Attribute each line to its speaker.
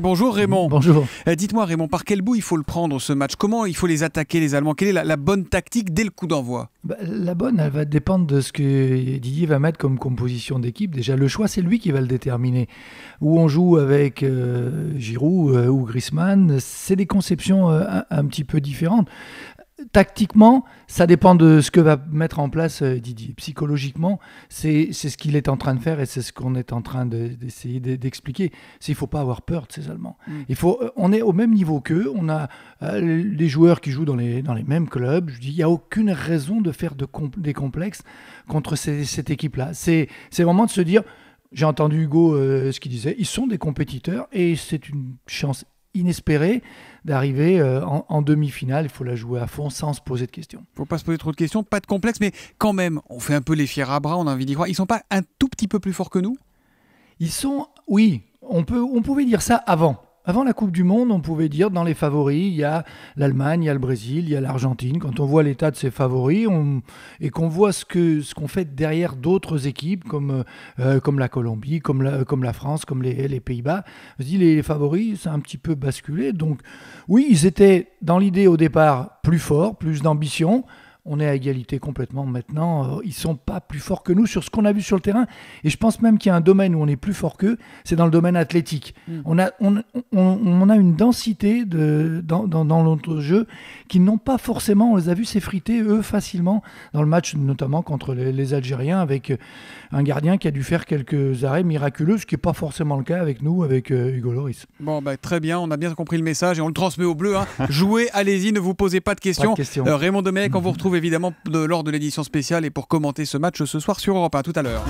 Speaker 1: Bonjour Raymond.
Speaker 2: Bonjour.
Speaker 1: Dites-moi Raymond, par quel bout il faut le prendre ce match? Comment il faut les attaquer les Allemands? Quelle est la bonne tactique dès le coup d'envoi?
Speaker 2: La bonne, elle va dépendre de ce que Didier va mettre comme composition d'équipe. Déjà, le choix, c'est lui qui va le déterminer. Où on joue avec Giroud ou Griezmann, c'est des conceptions un petit peu différentes. Tactiquement, ça dépend de ce que va mettre en place Didier. Psychologiquement, c'est ce qu'il est en train de faire et c'est ce qu'on est en train d'essayer d'expliquer. Il ne faut pas avoir peur de ces Allemands. On est au même niveau qu'eux. On a les joueurs qui jouent dans les mêmes clubs. Je dis, il n'y a aucune raison de faire des complexes contre cette équipe-là. C'est vraiment de se dire, j'ai entendu Hugo ce qu'il disait, ils sont des compétiteurs et c'est une chance inespéré d'arriver en demi-finale. Il faut la jouer à fond sans se poser de questions.
Speaker 1: Il ne faut pas se poser trop de questions, pas de complexe, mais quand même, on fait un peu les fiers à bras, on a envie d'y croire. Ils ne sont pas un tout petit peu plus forts que nous?
Speaker 2: Ils sont, oui, on pouvait dire ça avant. Avant la Coupe du Monde, on pouvait dire dans les favoris, il y a l'Allemagne, il y a le Brésil, il y a l'Argentine. Quand on voit l'état de ces favoris et qu'on voit ce qu'on fait derrière d'autres équipes comme la Colombie, comme la France, comme les Pays-Bas, on se dit les favoris, c'est un petit peu basculé. Donc oui, ils étaient dans l'idée au départ plus forts, plus d'ambition. On est à égalité complètement maintenant. Ils ne sont pas plus forts que nous sur ce qu'on a vu sur le terrain. Et je pense même qu'il y a un domaine où on est plus fort qu'eux, c'est dans le domaine athlétique. On a une densité dans notre jeu qui n'ont pas forcément, on les a vus s'effriter, eux, facilement, dans le match notamment contre les Algériens, avec un gardien qui a dû faire quelques arrêts miraculeux, ce qui n'est pas forcément le cas avec nous, avec Hugo Lloris.
Speaker 1: Bon, très bien, on a bien compris le message et on le transmet aux Bleus. Jouez, allez-y, ne vous posez pas de questions.
Speaker 2: Pas de questions.
Speaker 1: Raymond Domenech, on vous retrouve évidemment lors de l'édition spéciale et pour commenter ce match ce soir sur Europe 1. Tout à l'heure.